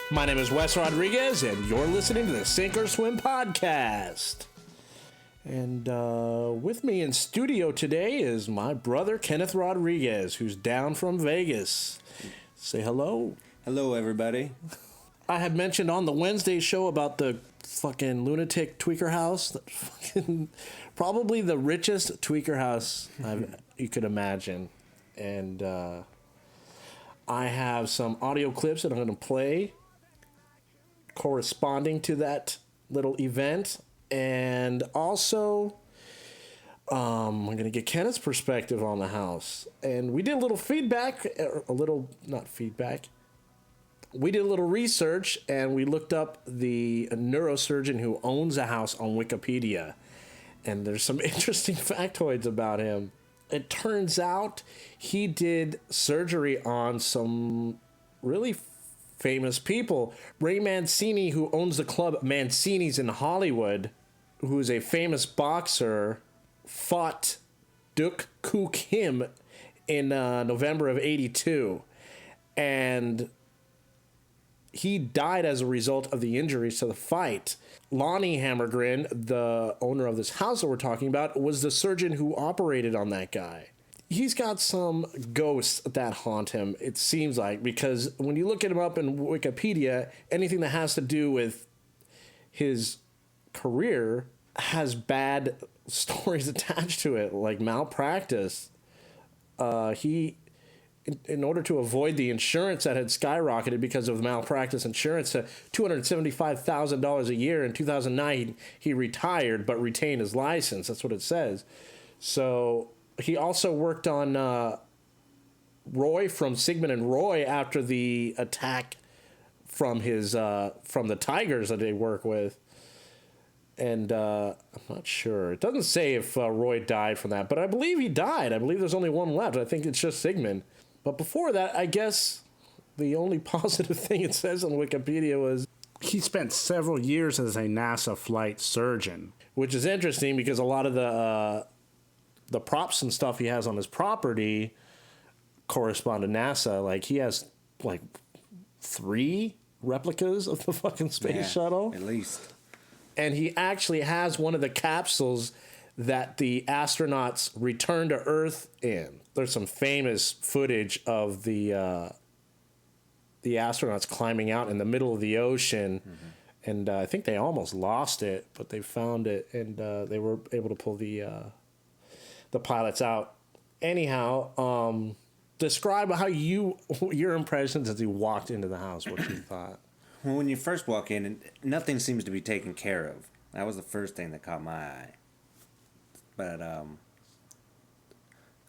My name is Wes Rodriguez, and you're listening to the Sink or Swim podcast. And with me in studio today is my brother, Kenneth Rodriguez, who's down from Vegas. Say hello. Hello, everybody. I had mentioned on the Wednesday show about the fucking lunatic tweaker house. Probably the richest tweaker house you could imagine. And I have some audio clips that I'm going to play corresponding to that little event. And also, I'm going to get Kenneth's perspective on the house. And we did a little feedback, we did a little research, and we looked up the neurosurgeon who owns a house on Wikipedia. And there's some interesting factoids about him. It turns out he did surgery on some really famous people. Ray Mancini, who owns the club Mancini's in Hollywood, who is a famous boxer, fought Duk Koo Kim in November of '82. And he died as a result of the injuries to the fight. Lonnie Hammergren, the owner of this house that we're talking about, was the surgeon who operated on that guy. He's got some ghosts that haunt him, it seems like, because when you look at him up in Wikipedia, anything that has to do with his career has bad stories attached to it, like malpractice. In order to avoid the insurance that had skyrocketed because of malpractice insurance to $275,000 a year in 2009, he retired but retained his license. That's what it says. So he also worked on Roy from Sigmund and Roy after the attack from from the Tigers that they work with. And I'm not sure. It doesn't say if Roy died from that, but I believe he died. I believe there's only one left. I think it's just Sigmund. But before that, I guess the only positive thing it says on Wikipedia was he spent several years as a NASA flight surgeon. Which is interesting because a lot of the props and stuff he has on his property correspond to NASA. Like, he has, 3 replicas of the fucking space shuttle. At least. And he actually has one of the capsules that the astronauts return to Earth in. There's some famous footage of the astronauts climbing out in the middle of the ocean, and I think they almost lost it, but they found it, and they were able to pull the pilots out. Anyhow, describe how your impressions as you walked into the house, what you thought. Well, when you first walk in, nothing seems to be taken care of. That was the first thing that caught my eye. But a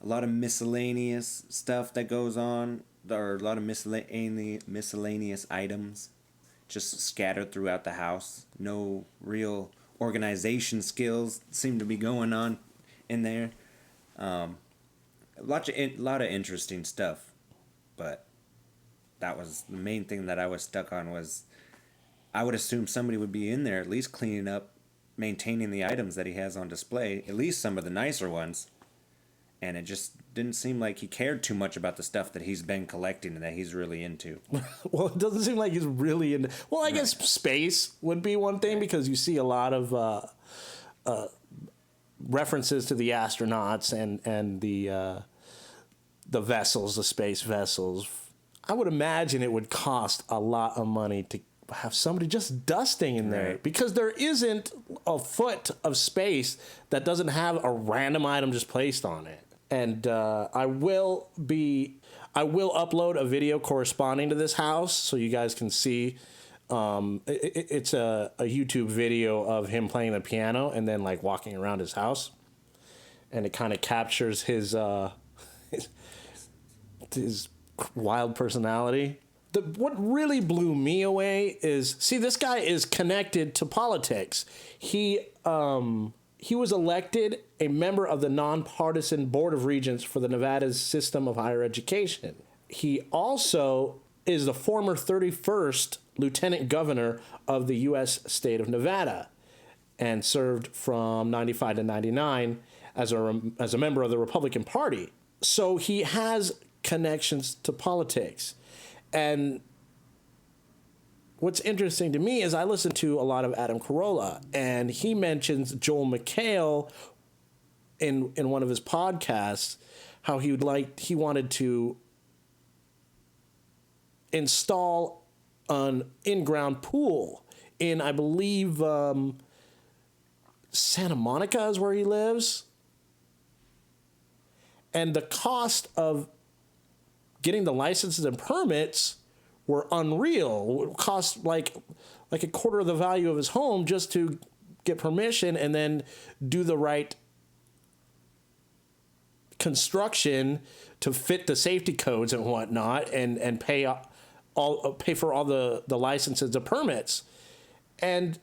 lot of miscellaneous stuff that goes on. There are a lot of miscellaneous items just scattered throughout the house. No real organization skills seem to be going on in there. A lot of interesting stuff. But that was the main thing that I was stuck on was I would assume somebody would be in there at least cleaning up, maintaining the items that he has on display, at least some of the nicer ones. And it just didn't seem like he cared too much about the stuff that he's been collecting and that he's really into. Well, it doesn't seem like he's really into... Well, I guess space would be one thing because you see a lot of references to the astronauts and the vessels, the space vessels. I would imagine it would cost a lot of money to have somebody just dusting in there because there isn't a foot of space that doesn't have a random item just placed on it. And I will upload a video corresponding to this house so you guys can see. It's a YouTube video of him playing the piano and then walking around his house, and it kind of captures his wild personality. What really blew me away is, this guy is connected to politics. He was elected a member of the nonpartisan Board of Regents for the Nevada's system of higher education. He also is the former 31st Lieutenant Governor of the U.S. state of Nevada and served from 95 to 99 as a member of the Republican Party. So he has connections to politics. And what's interesting to me is I listen to a lot of Adam Carolla, and he mentions Joel McHale in one of his podcasts, how he wanted to install an in-ground pool in, I believe, Santa Monica is where he lives. And the cost of getting the licenses and permits were unreal. It cost like a quarter of the value of his home just to get permission and then do the right construction to fit the safety codes and whatnot, and pay for all the licenses and permits. And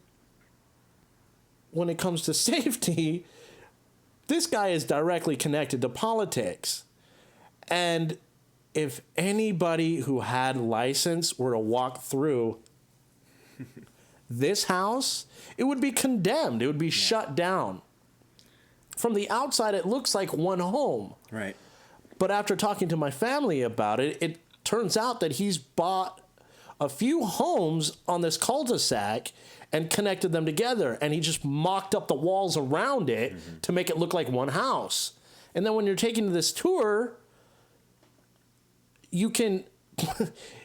when it comes to safety, this guy is directly connected to politics. And if anybody who had license were to walk through this house, it would be condemned. It would be shut down. From the outside, it looks like one home. Right. But after talking to my family about it, it turns out that he's bought a few homes on this cul-de-sac and connected them together. And he just mocked up the walls around it to make it look like one house. And then when you're taking this tour, you can...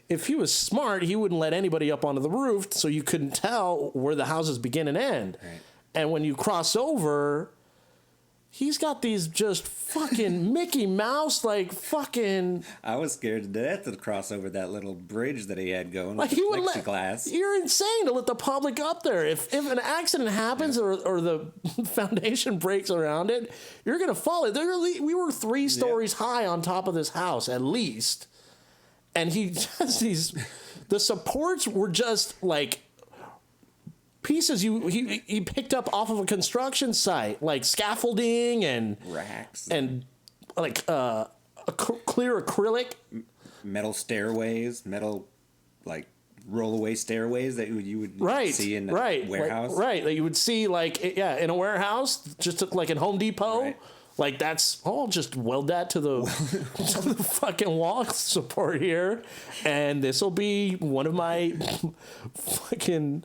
If he was smart, he wouldn't let anybody up onto the roof so you couldn't tell where the houses begin and end. Right. And when you cross over... He's got these just fucking Mickey Mouse, like fucking... I was scared to death to cross over that little bridge that he had going Like with he the would plexiglass. you're insane to let the public up there. If an accident happens or the foundation breaks around it, you're going to fall. We were 3 stories high on top of this house, at least. And he just the supports were just like... pieces he picked up off of a construction site, like scaffolding and racks and like clear acrylic, metal stairways, metal like rollaway stairways that you would see in a warehouse, that you would see like in a warehouse, just like in Home Depot. Right. Like that's just weld that to the fucking wall support here, and this will be one of my fucking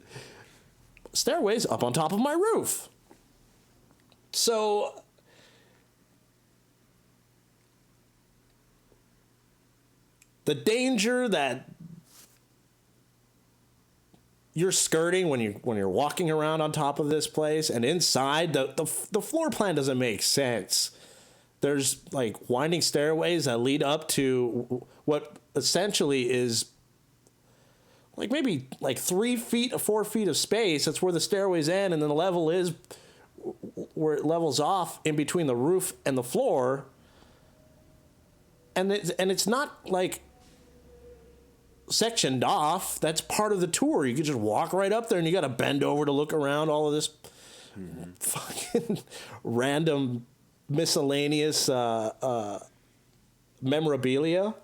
stairways up on top of my roof. So the danger that you're skirting when you're walking around on top of this place, and inside the floor plan doesn't make sense. There's like winding stairways that lead up to what essentially is like maybe like 3 feet or 4 feet of space. That's where the stairways end, and then the level is where it levels off in between the roof and the floor. And it's not like sectioned off. That's part of the tour. You could just walk right up there, and you got to bend over to look around all of this fucking random miscellaneous memorabilia.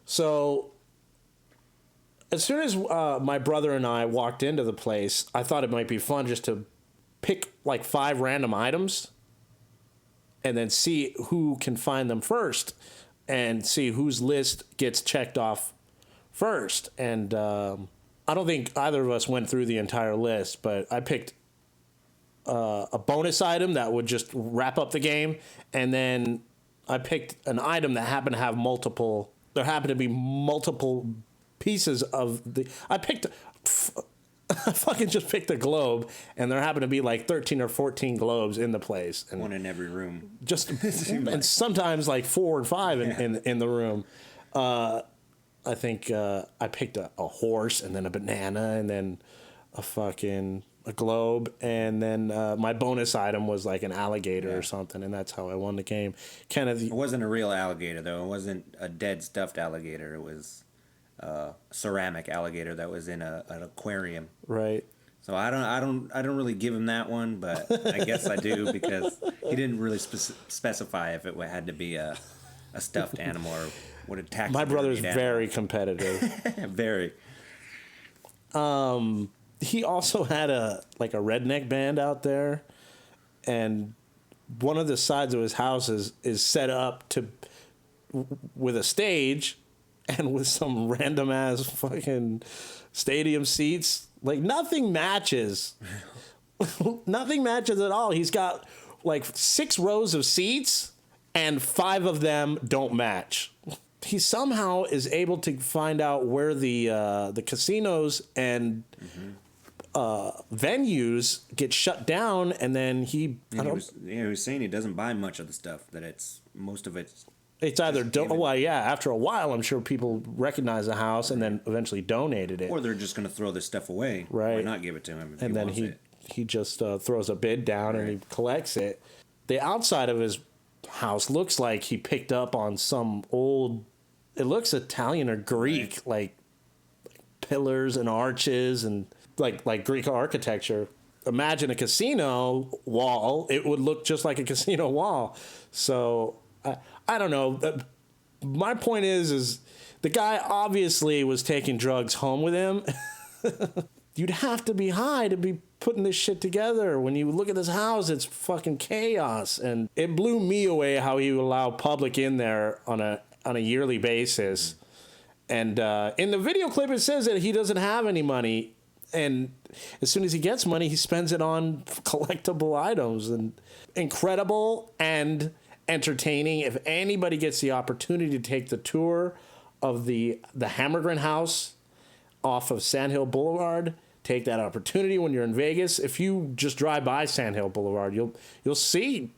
So as soon as my brother and I walked into the place, I thought it might be fun just to pick like 5 random items and then see who can find them first and see whose list gets checked off first. And I don't think either of us went through the entire list, but I picked a bonus item that would just wrap up the game. And then I picked an item that happened to have multiple pieces of the... I fucking just picked a globe, and there happened to be like 13 or 14 globes in the place. And one in every room. Just and sometimes like 4 or 5 in the room. I think I picked a horse, and then a banana, and then a globe, and then my bonus item was like an alligator or something, and that's how I won the game. Kenneth, it wasn't a real alligator though. It wasn't a dead stuffed alligator. It was a ceramic alligator that was in an aquarium. Right. So I don't really give him that one, but I guess I do because he didn't really specify if it had to be a stuffed animal or what a taxidermied My brother's animal. very competitive. Very. He also had a redneck band out there, and one of the sides of his house is set up with a stage, and with some random ass fucking stadium seats. Like, nothing matches. Nothing matches at all. He's got like 6 rows of seats, and 5 of them don't match. He somehow is able to find out where the casinos and venues get shut down, and then he was saying he doesn't buy much of the stuff. That most of it's either after a while, I'm sure people recognize the house and then eventually donated it, or they're just going to throw this stuff away. Right? Why not give it to him? If and then he just throws a bid down and he collects it. The outside of his house looks like he picked up on some old. It looks Italian or Greek, like pillars and arches and like Greek architecture. Imagine a casino wall; it would look just like a casino wall. So I don't know. My point is the guy obviously was taking drugs home with him. You'd have to be high to be putting this shit together. When you look at this house, it's fucking chaos, and it blew me away how he would allow public in there on a yearly basis. And in the video clip, it says that he doesn't have any money, and as soon as he gets money, he spends it on collectible items. And incredible and entertaining. If anybody gets the opportunity to take the tour of the Hammergren house off of Sand Hill Boulevard, take that opportunity when you're in Vegas. If you just drive by Sand Hill Boulevard, you'll see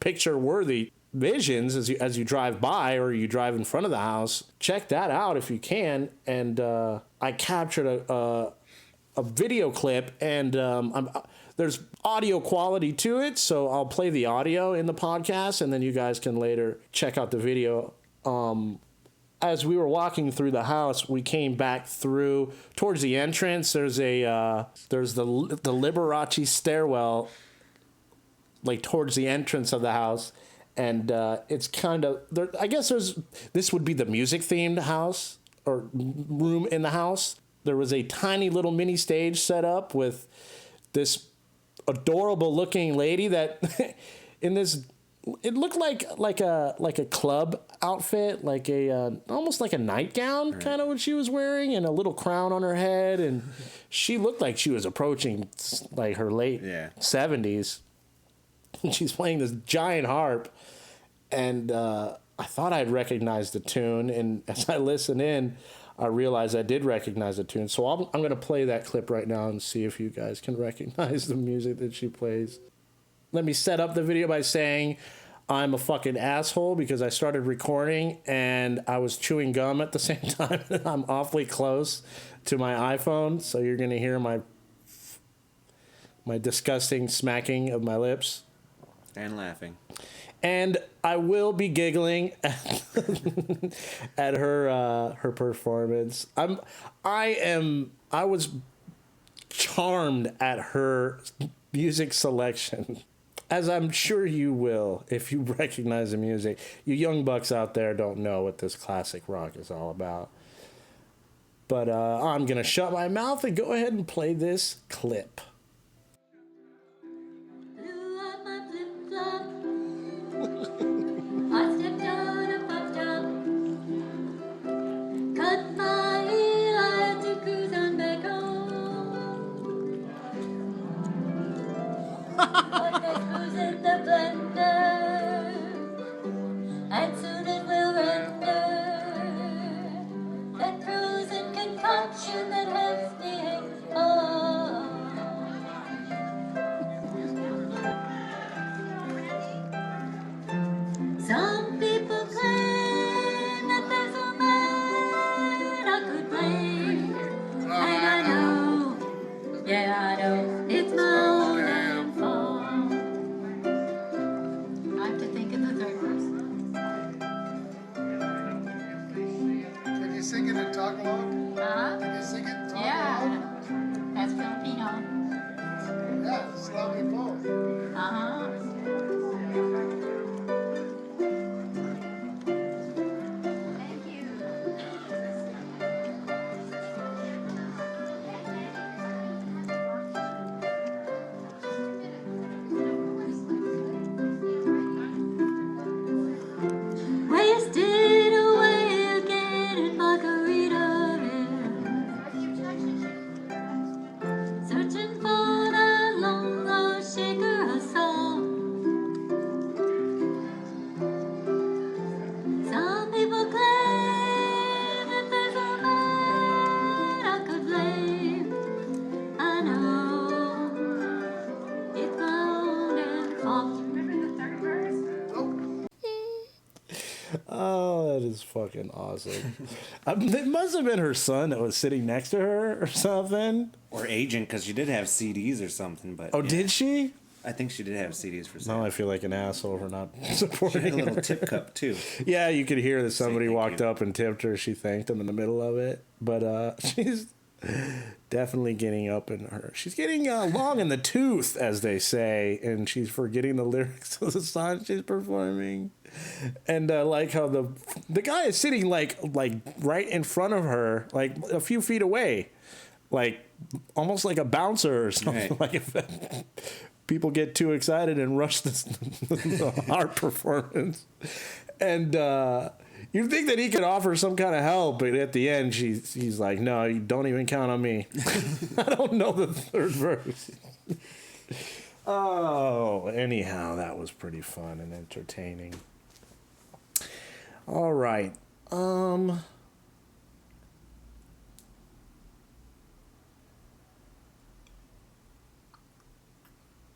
picture-worthy visions as you drive by or you drive in front of the house. Check that out if you can. And I captured a video clip, and there's audio quality to it, so I'll play the audio in the podcast, and then you guys can later check out the video. As we were walking through the house, we came back through towards the entrance. There's the Liberace stairwell, like towards the entrance of the house, and it's kind of there. I guess this would be the music themed house or room in the house. There was a tiny little mini stage set up with this adorable looking lady that in this. It looked like a club outfit, like almost like a nightgown, kind of what she was wearing, and a little crown on her head, and she looked like she was approaching like her late 70s. And she's playing this giant harp, and I thought I'd recognize the tune, and as I listened in, I realized I did recognize the tune. So I'm going to play that clip right now and see if you guys can recognize the music that she plays. Let me set up the video by saying I'm a fucking asshole because I started recording and I was chewing gum at the same time. I'm awfully close to my iPhone, so you're going to hear my disgusting smacking of my lips. And laughing. And I will be giggling at her performance. I was charmed at her music selection. As I'm sure you will if you recognize the music. You young bucks out there don't know what this classic rock is all about. But I'm going to shut my mouth and go ahead and play this clip. I stepped out of bus stop, cut my hair, I had to cruise on back home. But I cruise in the blender, and soon it will render that frozen concoction that helps me home. Some people claim that there's a man I could blame, and I know, yeah I know, it's my own damn fault. I have to think in the third person. Can you sing it and talk along? Huh? Can you sing it and talk Yeah. is fucking awesome. It must have been her son that was sitting next to her or something. Or agent, because she did have CDs or something. But Oh, did she? I think she did have CDs for sale. Now I feel like an asshole for not She supporting had a her. little tip cup, too. Yeah, you could hear that somebody thank walked you. up and tipped her. She thanked him in the middle of it. But she's definitely getting up in her. She's getting long in the tooth, as they say, and she's forgetting the lyrics of the song she's performing. And I like how the guy is sitting like right in front of her, like a few feet away, like almost like a bouncer or something. Right. Like if people get too excited and rush the art performance. And you'd think that he could offer some kind of help, but at the end, he's like, no, you don't even count on me. I don't know the third verse. Oh, anyhow, that was pretty fun and entertaining. All right.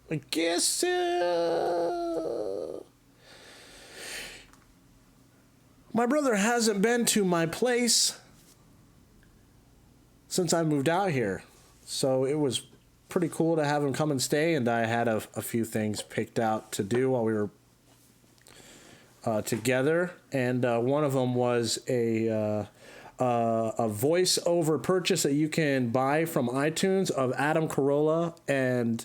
I guess my brother hasn't been to my place since I moved out here. So it was pretty cool to have him come and stay, and I had a few things picked out to do while we were together. And one of them was a voice-over purchase that you can buy from iTunes of Adam Carolla and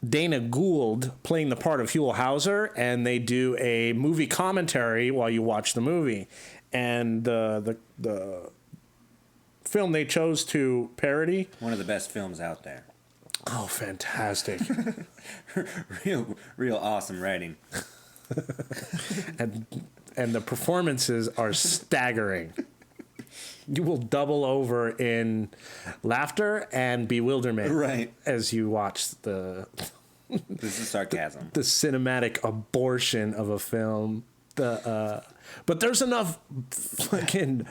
Dana Gould playing the part of Huell Hauser, and they do a movie commentary while you watch the movie. And the film they chose to parody. One of the best films out there. Oh, fantastic. Real awesome writing. and the performances are staggering. You will double over in laughter and bewilderment Right. as you watch the This is sarcasm. the cinematic abortion of a film. But there's enough fucking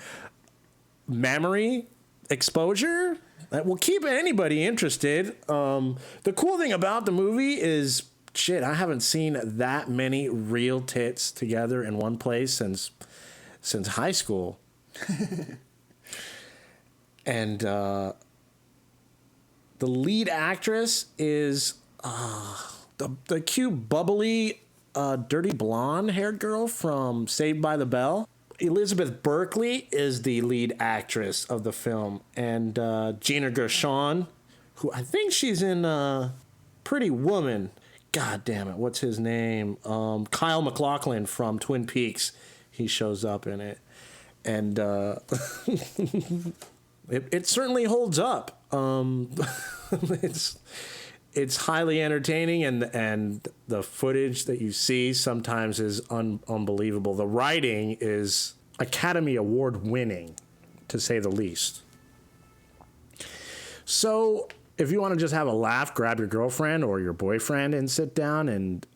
memory exposure that will keep anybody interested. The cool thing about the movie is, shit, I haven't seen that many real tits together in one place since high school. And the lead actress is the cute, bubbly, dirty blonde-haired girl from Saved by the Bell. Elizabeth Berkley is the lead actress of the film, and Gina Gershon, who I think she's in Pretty Woman. God damn it, what's his name? Kyle MacLachlan from Twin Peaks. He shows up in it, and it certainly holds up. It's highly entertaining, and the footage that you see sometimes is unbelievable. The writing is Academy Award winning, to say the least. So if you want to just have a laugh, grab your girlfriend or your boyfriend and sit down and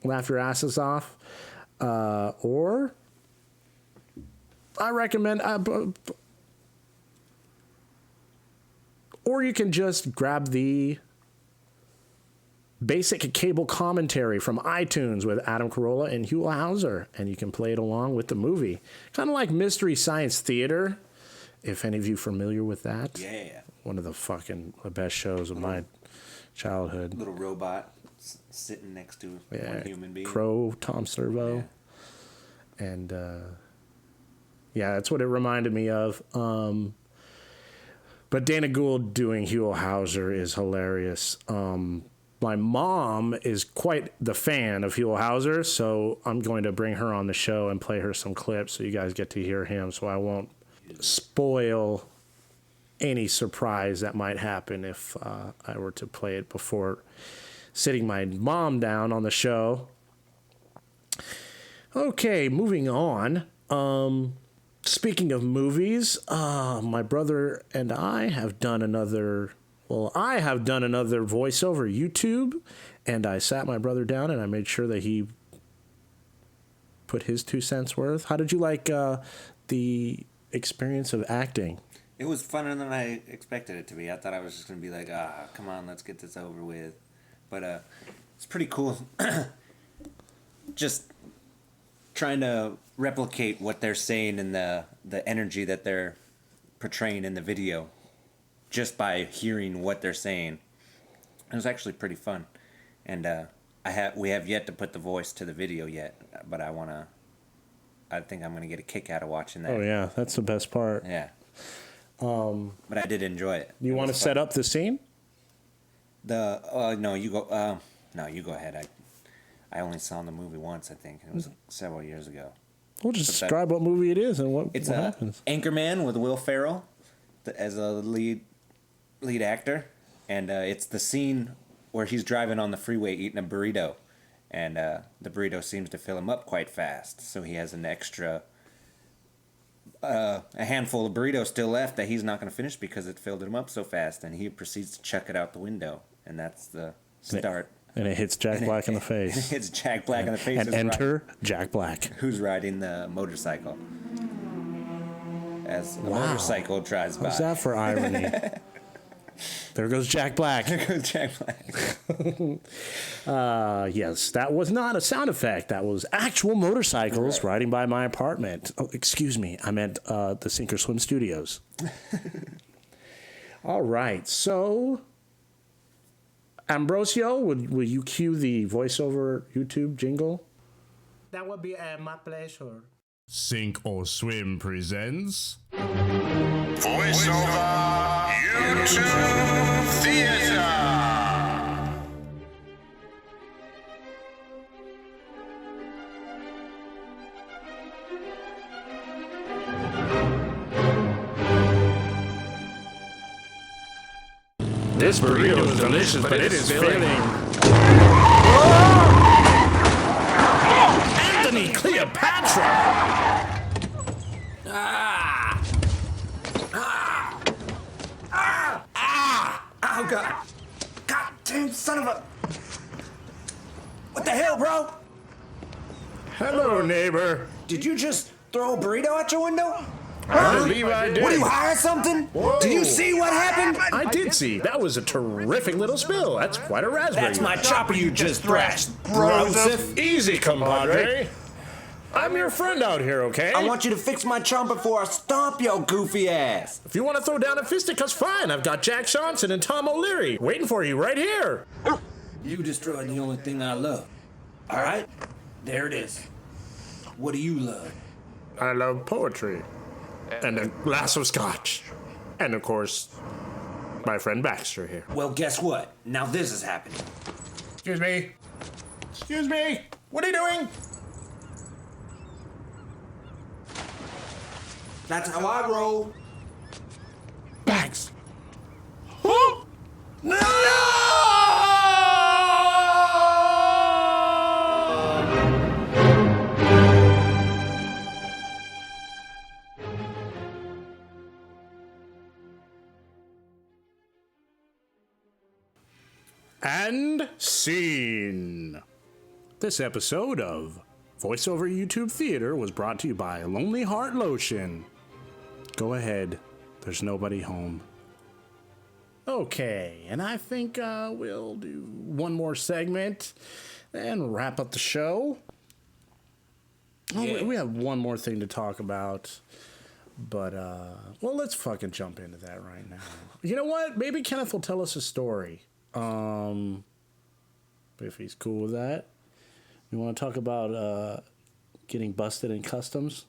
laugh your asses off. Or I recommend... or you can just grab the basic cable commentary from iTunes with Adam Carolla and Huell Hauser, and you can play it along with the movie. Kind of like Mystery Science Theater, if any of you familiar with that. Yeah. One of the best shows of my childhood. Little robot sitting next to one human being. Crow, Tom Servo. Yeah. And, that's what it reminded me of. But Dana Gould doing Huell Hauser is hilarious. My mom is quite the fan of Huell Hauser, so I'm going to bring her on the show and play her some clips so you guys get to hear him, so I won't spoil any surprise that might happen if I were to play it before sitting my mom down on the show. Okay, moving on. Speaking of movies, my brother and I have done another voiceover YouTube, and I sat my brother down and I made sure that he put his 2 cents worth. How did you like the experience of acting? It was funner than I expected it to be. I thought I was just going to be like, come on, let's get this over with. But it's pretty cool. Just trying to replicate what they're saying and the energy that they're portraying in the video, just by hearing what they're saying. It was actually pretty fun, and we have yet to put the voice to the video yet, but I think I'm gonna get a kick out of watching that. Oh yeah, that's the best part. Yeah. But I did enjoy it. You want to set up the scene? No, you go. No, you go ahead. I only saw the movie once. I think it was several years ago. We'll just describe what movie it is and what happens. Anchorman with Will Ferrell as a lead actor, and it's the scene where he's driving on the freeway eating a burrito, and the burrito seems to fill him up quite fast, so he has an extra a handful of burritos still left that he's not going to finish because it filled him up so fast, and he proceeds to chuck it out the window, and that's the start. And it hits Jack Black in the face. It hits Jack Black in the face. And enter Jack Black, who's riding the motorcycle as the motorcycle drives by. What's that for irony? There goes Jack Black. There goes Jack Black. Yes, that was not a sound effect. That was actual motorcycles riding by my apartment. Oh, excuse me. I meant the Sink or Swim Studios. All right. So, Ambrosio, will you cue the voiceover YouTube jingle? That would be my pleasure. Sink or Swim presents Voiceover YouTube Theater. This burrito is delicious, but it is filling. Anthony Cleopatra! Oh, God. God damn son of a... What the hell, bro? Hello, neighbor. Did you just throw a burrito out your window? I believe I did. What, do you hire something? Whoa. Did you see what happened? I did see. That was a terrific little spill. That's quite a raspberry. That's my chopper you just thrashed, Broseph. Easy, compadre. I'm your friend out here, okay? I want you to fix my chomp before I stomp your goofy ass. If you want to throw down a fisticuffs, fine. I've got Jack Johnson and Tom O'Leary waiting for you right here. You destroyed the only thing I love. All right? There it is. What do you love? I love poetry. And a glass of scotch. And, of course, my friend Baxter here. Well, guess what? Now this is happening. Excuse me. Excuse me. What are you doing? That's how I roll. Bags. Oh! No! And scene. This episode of Voiceover YouTube Theater was brought to you by Lonely Heart Lotion. Go ahead. There's nobody home. Okay, and I think we'll do one more segment and wrap up the show. Oh, we have one more thing to talk about. But, well, let's fucking jump into that right now. You know what? Maybe Kenneth will tell us a story. If he's cool with that. You want to talk about getting busted in customs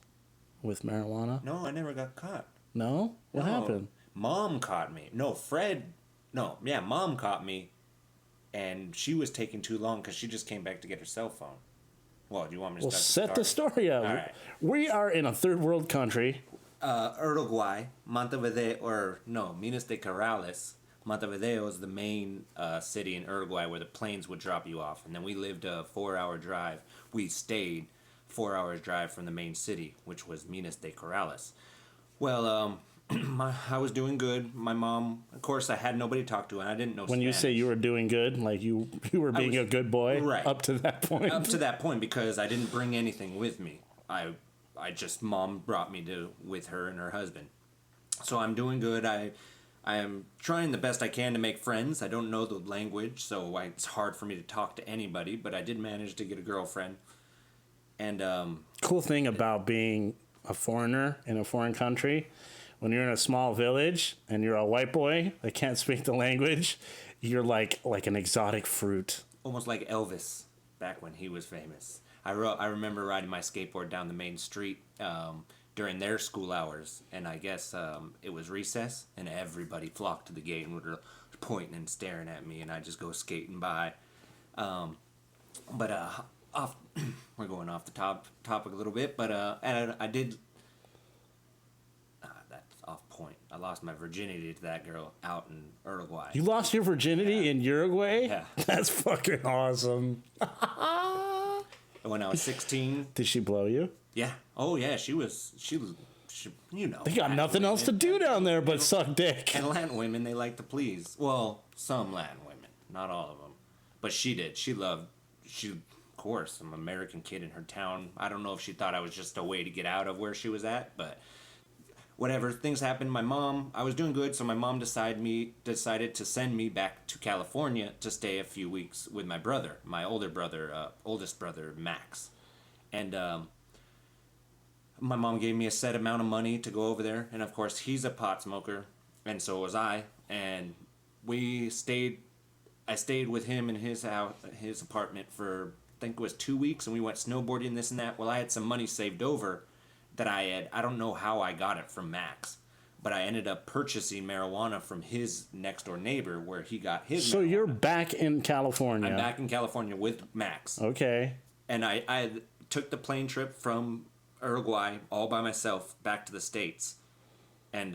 with marijuana? No, I never got caught. No? What happened? Mom caught me. Mom caught me, and she was taking too long because she just came back to get her cell phone. Well, do you want me to set the story up. All right. We are in a third world country. Uruguay, Minas de Corrales. Montevideo is the main city in Uruguay where the planes would drop you off. And then we lived a 4-hour drive. We stayed 4 hours drive from the main city, which was Minas de Corrales. Well, I was doing good. My mom, of course, I had nobody to talk to, and I didn't know When Spanish. you say you were doing good, like you were being a good boy? Right. Up to that point? Up to that point, because I didn't bring anything with me. Mom brought me with her and her husband. So I'm doing good. I am trying the best I can to make friends. I don't know the language, so it's hard for me to talk to anybody, but I did manage to get a girlfriend. And Cool thing about being a foreigner in a foreign country, when you're in a small village and you're a white boy that can't speak the language, you're like an exotic fruit. almost like Elvis back when he was famous. I remember riding my skateboard down the main street during their school hours, and I guess it was recess, and everybody flocked to the gate and were pointing and staring at me, and I just go skating by. But off, we're going off the topic a little bit, but and I did. That's off point. I lost my virginity to that girl out in Uruguay. You lost your virginity in Uruguay? Yeah. That's fucking awesome. When I was 16. Did she blow you? Yeah. Oh yeah. She was. You know. They got nothing else to do down there but suck dick. And Latin women, they like to please. Well, some Latin women, not all of them, but she did. She, of course, I'm an American kid in her town. I don't know if she thought I was just a way to get out of where she was at, but whatever. Things happened. I was doing good, so my mom decided to send me back to California to stay a few weeks with my brother, my oldest brother, Max. And my mom gave me a set amount of money to go over there, and of course he's a pot smoker, and so was I. And I stayed with him in his house, his apartment for I think it was 2 weeks, and we went snowboarding, this and that. Well, I had some money saved over that I don't know how I got it from Max, but I ended up purchasing marijuana from his next door neighbor where he got his. So marijuana. you're back in California. I'm back in California with Max. Okay. And I took the plane trip from Uruguay all by myself back to the States. And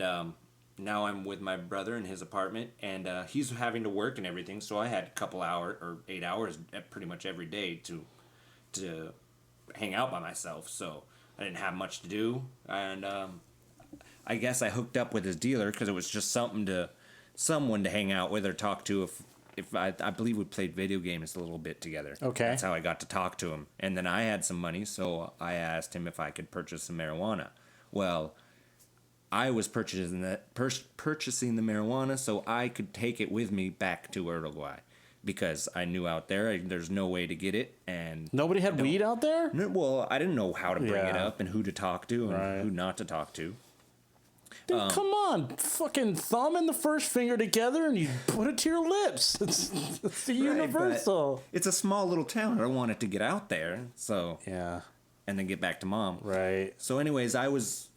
now I'm with my brother in his apartment, and he's having to work and everything, so I had a couple hours or 8 hours pretty much every day to hang out by myself. So I didn't have much to do, and I guess I hooked up with his dealer because it was just someone to hang out with or talk to. If I believe we played video games a little bit together. Okay. That's how I got to talk to him. And then I had some money, so I asked him if I could purchase some marijuana. Well, I was purchasing the marijuana so I could take it with me back to Uruguay. Because I knew out there's no way to get it, and Nobody had weed out there? no, well, I didn't know how to bring it Yeah. up and who to talk to and Right. who not to talk to. Dude, come on. Fucking thumb and the first finger together and you put it to your lips. It's the universal. Right, it's a small little town. I don't want it to get out there, so Yeah. and then get back to mom. Right. So, anyways,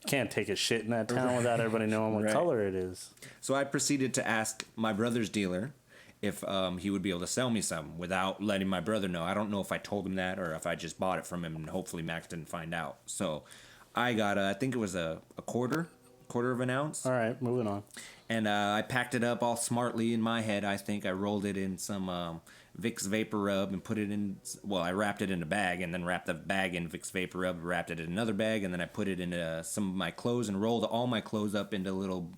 Can't take a shit in that town without everybody knowing what Right. color it is. So I proceeded to ask my brother's dealer if he would be able to sell me some without letting my brother know. I don't know if I told him that or if I just bought it from him, and hopefully Max didn't find out. So I got I think it was a quarter of an ounce. All right, moving on. And I packed it up all smartly in my head. I think I rolled it in some Vicks Vapor Rub and put it in. Well, I wrapped it in a bag and then wrapped the bag in Vicks Vapor Rub, wrapped it in another bag, and then I put it into some of my clothes and rolled all my clothes up into little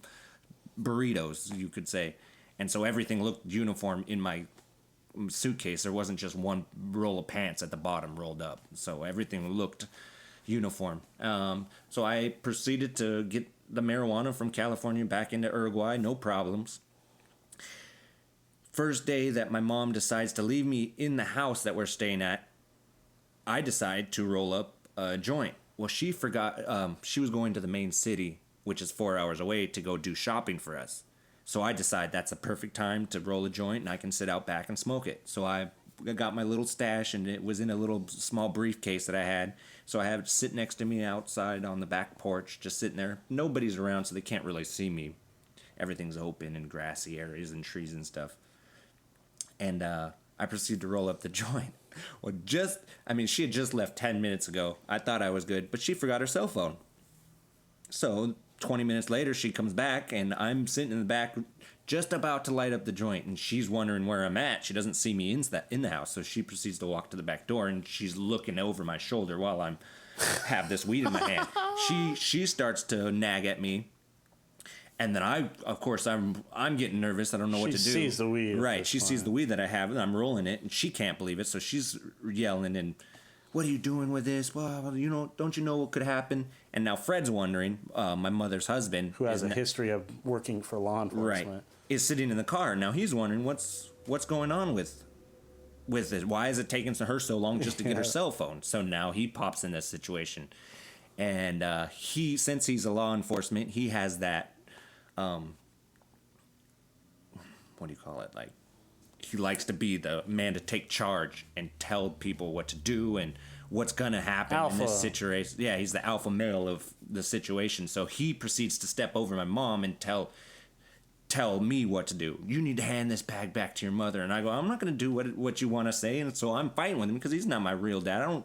burritos, you could say. And so everything looked uniform in my suitcase. There wasn't just one roll of pants at the bottom rolled up. So everything looked uniform. So I proceeded to get the marijuana from California back into Uruguay, no problems. First day that my mom decides to leave me in the house that we're staying at, I decide to roll up a joint. Well, she forgot, she was going to the main city, which is 4 hours away, to go do shopping for us. So I decide that's a perfect time to roll a joint and I can sit out back and smoke it. So I got my little stash and it was in a little small briefcase that I had. So I have it sit next to me outside on the back porch, just sitting there. Nobody's around, so they can't really see me. Everything's open and grassy areas and trees and stuff. And I proceed to roll up the joint. Well, she had just left 10 minutes ago. I thought I was good, but she forgot her cell phone. So 20 minutes later, she comes back, and I'm sitting in the back just about to light up the joint, and she's wondering where I'm at. She doesn't see me in the house, so she proceeds to walk to the back door, and she's looking over my shoulder while I'm have this weed in my hand. She starts to nag at me, and then I'm getting nervous. I don't know what to do. She sees the weed. Right, she sees the weed that I have, and I'm rolling it, and she can't believe it, so she's yelling and what are you doing with this? Well, don't you know what could happen? And now Fred's wondering, my mother's husband, Who has a history of working for law enforcement. right, is sitting in the car. Now he's wondering what's going on with it. Why is it taking her so long just to get her cell phone? So now he pops in this situation. And since he's a law enforcement, he has that, what do you call it? Like, he likes to be the man to take charge and tell people what to do and what's going to happen in this situation. Yeah, he's the alpha male of the situation. So he proceeds to step over my mom and tell me what to do. You need to hand this bag back to your mother. And I go, I'm not going to do what you want to say. And so I'm fighting with him because he's not my real dad. I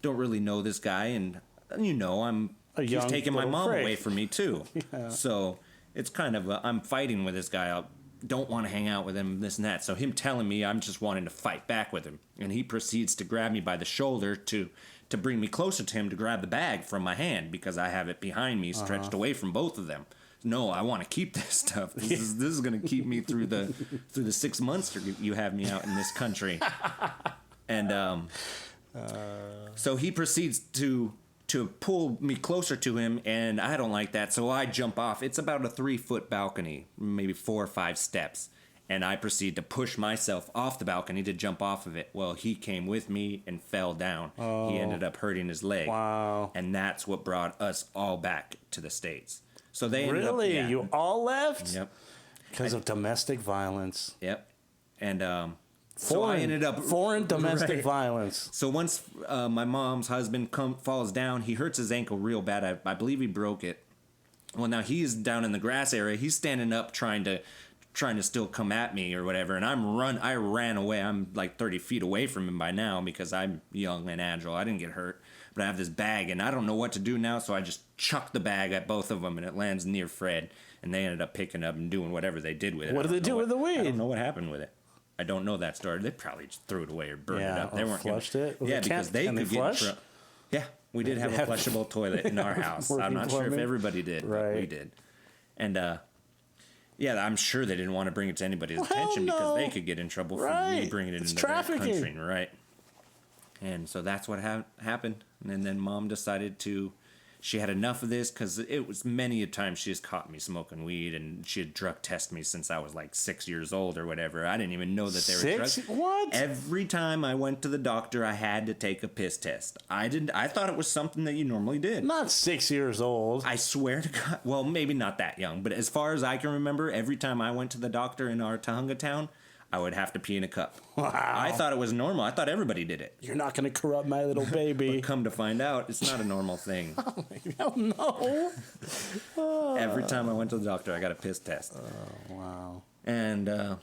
don't really know this guy. And, he's taking my mom away from me too. Yeah. So it's kind of I'm fighting with this guy. I don't want to hang out with him, this and that. So him telling me, I'm just wanting to fight back with him. And he proceeds to grab me by the shoulder to bring me closer to him to grab the bag from my hand because I have it behind me, stretched away from both of them. No, I want to keep this stuff. This is going to keep me through the 6 months you have me out in this country. And so he proceeds to pull me closer to him, and I don't like that, so I jump off. It's about a 3-foot balcony, maybe 4 or 5 steps, and I proceed to push myself off the balcony to jump off of it. Well, he came with me and fell down. Oh. He ended up hurting his leg. Wow. And that's what brought us all back to the States. So they ended really? Up, yeah. You all left? Yep. Because of domestic violence. Yep. And so I ended up foreign domestic violence. So once my mom's husband falls down, he hurts his ankle real bad. I believe he broke it. Well, now he's down in the grass area. He's standing up trying to still come at me or whatever. And I ran away. I'm like 30 feet away from him by now because I'm young and agile. I didn't get hurt. But I have this bag, and I don't know what to do now, so I just chuck the bag at both of them, and it lands near Fred. And they ended up picking up and doing whatever they did with it. What did they do with the weed? I don't know what happened with it. I don't know that story. They probably just threw it away or burned it up. They weren't flushed it. Yeah, because they could get in trouble. Yeah, we did have a flushable toilet in our house. I'm not sure if everybody did, but we did. And yeah, I'm sure they didn't want to bring it to anybody's attention because they could get in trouble for me bringing it into their country, right? And so that's what happened. And then Mom decided she had enough of this because it was many a time she has caught me smoking weed, and she had drug tested me since I was like 6 years old or whatever. I didn't even know that they were drugs. What? Every time I went to the doctor, I had to take a piss test. I thought it was something that you normally did. Not 6 years old. I swear to God. Well, maybe not that young, but as far as I can remember, every time I went to the doctor in our Tahunga town, I would have to pee in a cup. Wow. I thought it was normal. I thought everybody did it. You're not going to corrupt my little baby. But come to find out, it's not a normal thing. Oh, no. Every time I went to the doctor, I got a piss test. Oh, wow. And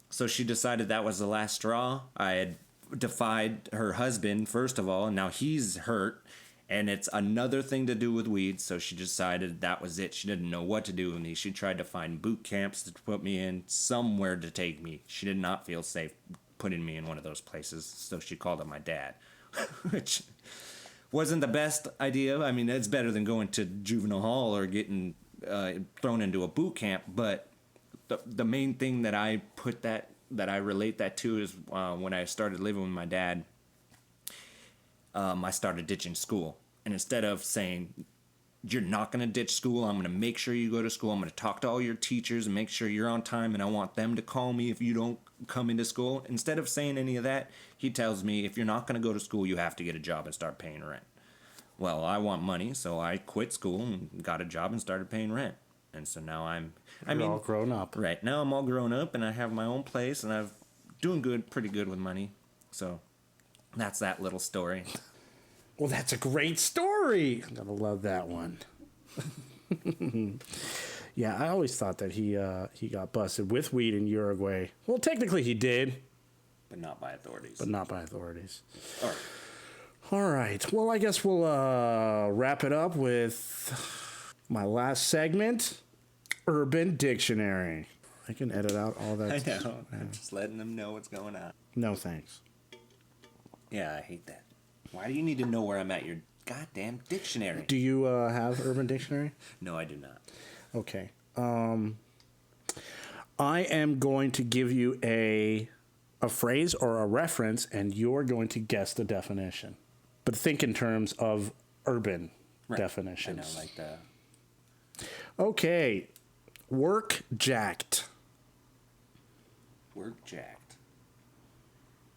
so she decided that was the last straw. I had defied her husband, first of all, and now he's hurt. And it's another thing to do with weed, so she decided that was it. She didn't know what to do with me. She tried to find boot camps to put me in, somewhere to take me. She did not feel safe putting me in one of those places, so she called up my dad, which wasn't the best idea. I mean, it's better than going to juvenile hall or getting thrown into a boot camp, but the main thing that I relate that to is when I started living with my dad, I started ditching school. And instead of saying, you're not going to ditch school, I'm going to make sure you go to school, I'm going to talk to all your teachers and make sure you're on time, and I want them to call me if you don't come into school. Instead of saying any of that, he tells me, if you're not going to go to school, you have to get a job and start paying rent. Well, I want money, so I quit school and got a job and started paying rent. And so now You're all grown up. Right. Now I'm all grown up, and I have my own place, and I'm doing pretty good with money. So that's that little story. Well, that's a great story. I'm gonna love that one. Yeah, I always thought that he got busted with weed in Uruguay. Well, technically he did, But not by authorities. All right. Well, I guess we'll wrap it up with my last segment, Urban Dictionary. I can edit out all that. I know. I'm just letting them know what's going on. No thanks. Yeah, I hate that. Why do you need to know where I'm at? Your goddamn dictionary. Do you have Urban Dictionary? No, I do not. Okay. I am going to give you a phrase or a reference, and you're going to guess the definition. But think in terms of urban Right. definitions. I know, like the Okay. Work jacked. work jacked.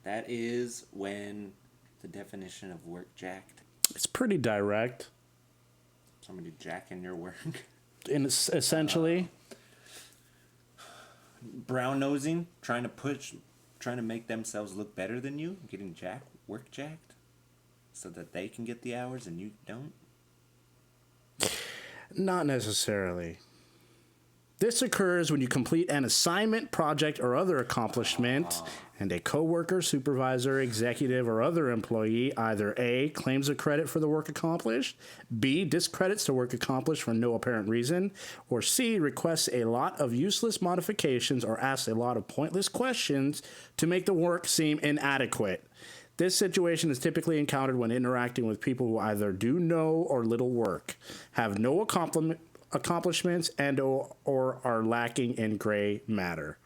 That is when the definition of work jacked. It's pretty direct. Somebody jacking your work. And it's essentially, Brown nosing, trying to make themselves look better than you, getting work jacked, so that they can get the hours and you don't. not necessarily. This occurs when you complete an assignment, project, or other accomplishment, and a coworker, supervisor, executive, or other employee either A, claims a credit for the work accomplished, B, discredits the work accomplished for no apparent reason, or C, requests a lot of useless modifications or asks a lot of pointless questions to make the work seem inadequate. This situation is typically encountered when interacting with people who either do no or little work, have no accomplishments, and or are lacking in gray matter.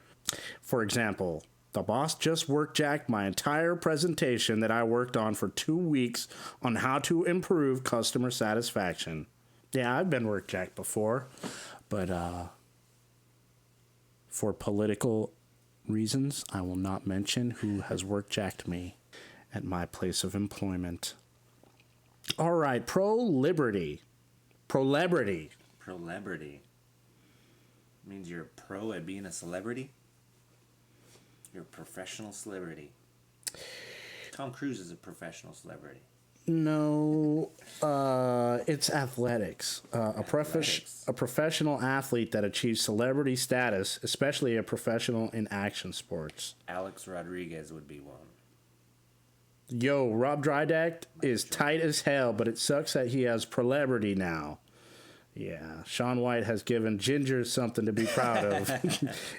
For example, the boss just work jacked my entire presentation that I worked on for 2 weeks on how to improve customer satisfaction. Yeah, I've been work jacked before, but for political reasons, I will not mention who has work jacked me at my place of employment. All right, pro-liberty. Pro-liberty. Pro-celebrity. Means you're a pro at being a celebrity? You're a professional celebrity. Tom Cruise is a professional celebrity. No, it's athletics. A professional athlete that achieves celebrity status, especially a professional in action sports. Alex Rodriguez would be one. Yo, Rob Dyrdek is tight as hell, but it sucks that he has celebrity now. Yeah, Shaun White has given Ginger something to be proud of.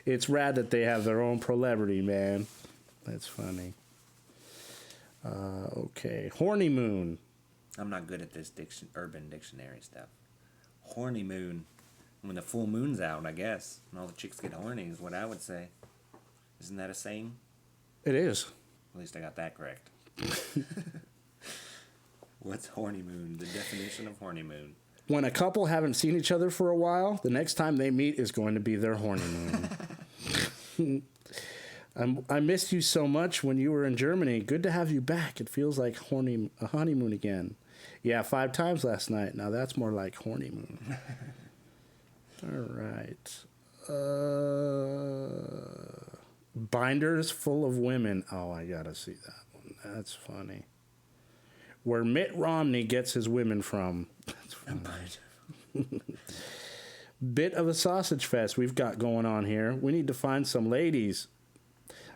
It's rad that they have their own celebrity, man. That's funny. Okay, horny moon. I'm not good at this urban dictionary stuff. Horny moon. When the full moon's out, I guess. And all the chicks get horny is what I would say. Isn't that a saying? It is. At least I got that correct. What's horny moon? The definition of horny moon. When a couple haven't seen each other for a while, the next time they meet is going to be their horny moon. I missed you so much when you were in Germany. Good to have you back. It feels like a honeymoon again. Yeah, 5 times last night. Now that's more like horny moon. All right. Binders full of women. Oh, I gotta see that one. That's funny. Where Mitt Romney gets his women from. That's funny. Bit of a sausage fest we've got going on here. We need to find some ladies.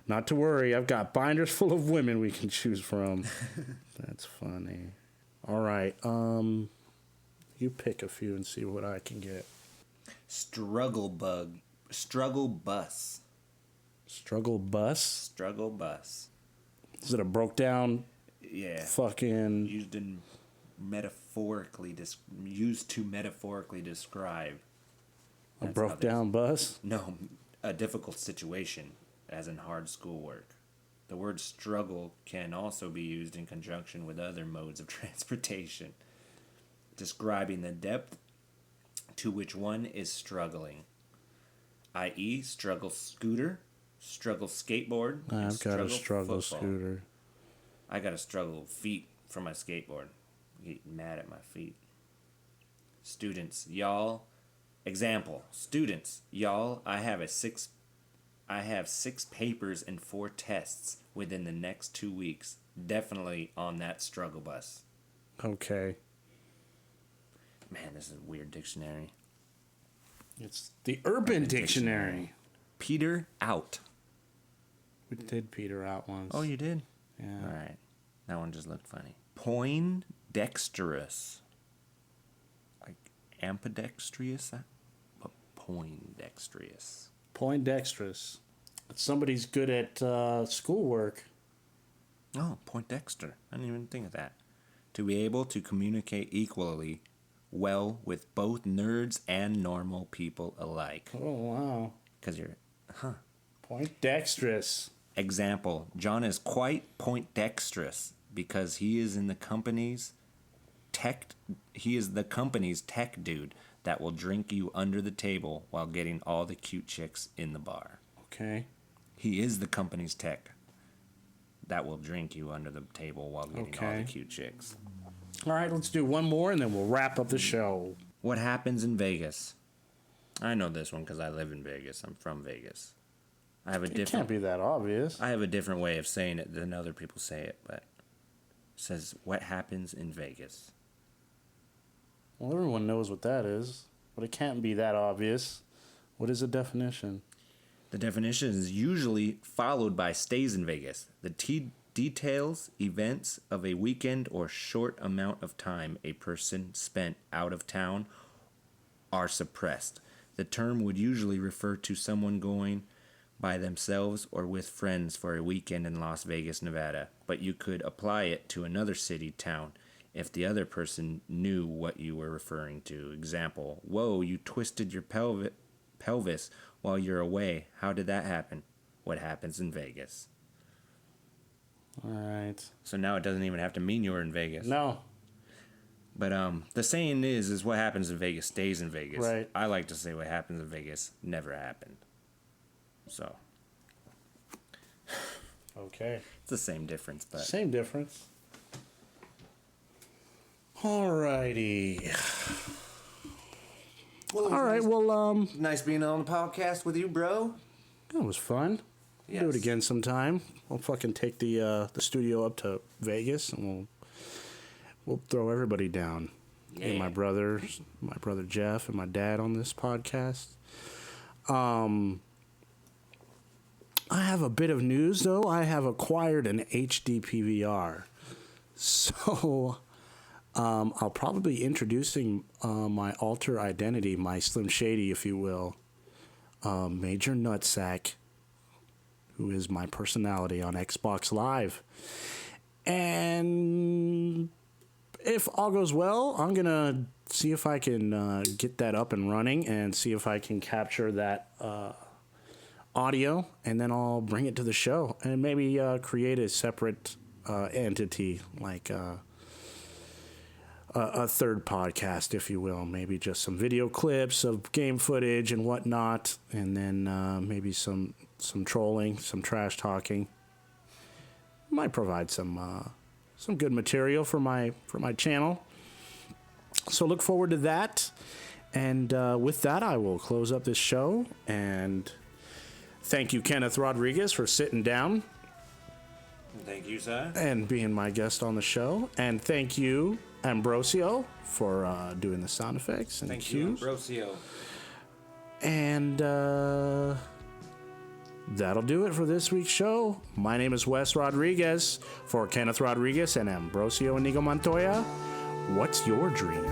Not to worry, I've got binders full of women we can choose from. That's funny. All right, you pick a few and see what I can get. Struggle bus. Struggle bus? Struggle bus. Is it a broke down? Yeah. Fucking Used to metaphorically describe. a That's broke how they- down bus? No, a difficult situation, as in hard schoolwork. The word struggle can also be used in conjunction with other modes of transportation, describing the depth to which one is struggling, i.e., struggle scooter, struggle skateboard, and I've got a struggle football. scooter. I got to struggle feet for my skateboard. Get mad at my feet. Students, y'all. Example, students, y'all. I have 6 papers and 4 tests within the next 2 weeks. Definitely on that struggle bus. Okay. Man, this is a weird dictionary. It's the Urban Dictionary. Peter out. We did Peter out once. Oh, you did? Yeah. All right. That one just looked funny. Poindexterous. Like ambidextrous? But poindexterous. Poindexterous. It's somebody's good at schoolwork. Oh, Poindexter. I didn't even think of that. To be able to communicate equally well with both nerds and normal people alike. Oh, wow. Because you're... Poindexterous. Example, John is quite poindexterous. because he is in the company's tech. He is the company's tech dude that will drink you under the table while getting all the cute chicks in the bar. Okay. He is the company's tech that will drink you under the table while getting all the cute chicks. All right, let's do one more and then we'll wrap up the show. What happens in Vegas? I know this one because I live in Vegas. I'm from Vegas. I have a It can't be that obvious. I have a different way of saying it than other people say it, but it says what happens in Vegas. Well, everyone knows what that is, but it can't be that obvious. What is the definition? The definition is usually followed by stays in Vegas. The details, events of a weekend or short amount of time a person spent out of town are suppressed. The term would usually refer to someone going by themselves or with friends for a weekend in Las Vegas, Nevada, but you could apply it to another city, town, if the other person knew what you were referring to. Example, whoa, you twisted your pelvis while you're away. How did that happen? What happens in Vegas? All right. So now it doesn't even have to mean you were in Vegas. No. But the saying is what happens in Vegas stays in Vegas. Right. I like to say what happens in Vegas never happened. So. Okay. It's the same difference, but. Same difference. Alrighty. Well, All right, well, nice being on the podcast with you, bro. that was fun. We'll do it Yes. again sometime. We'll fucking take the studio up to Vegas and we'll throw everybody down. Yeah. And my brother Jeff and my dad on this podcast. I have a bit of news though. I have acquired an HD PVR. So I'll probably be introducing my alter identity, my Slim Shady, if you will, Major Nutsack, who is my personality on Xbox Live. And if all goes well, I'm going to see if I can get that up and running and see if I can capture that audio, and then I'll bring it to the show and maybe create a separate entity, like a third podcast, if you will. Maybe just some video clips of game footage and whatnot, and then maybe some trolling, some trash talking. Might provide some good material for my channel. So look forward to that. And with that, I will close up this show. And thank you, Kenneth Rodriguez, for sitting down Thank you, sir. and being my guest on the show. And thank you, Ambrosio, for doing the sound effects and Thank you, cues. Ambrosio. And that'll do it for this week's show. My name is Wes Rodriguez. For Kenneth Rodriguez and Ambrosio Inigo Montoya, what's your dream?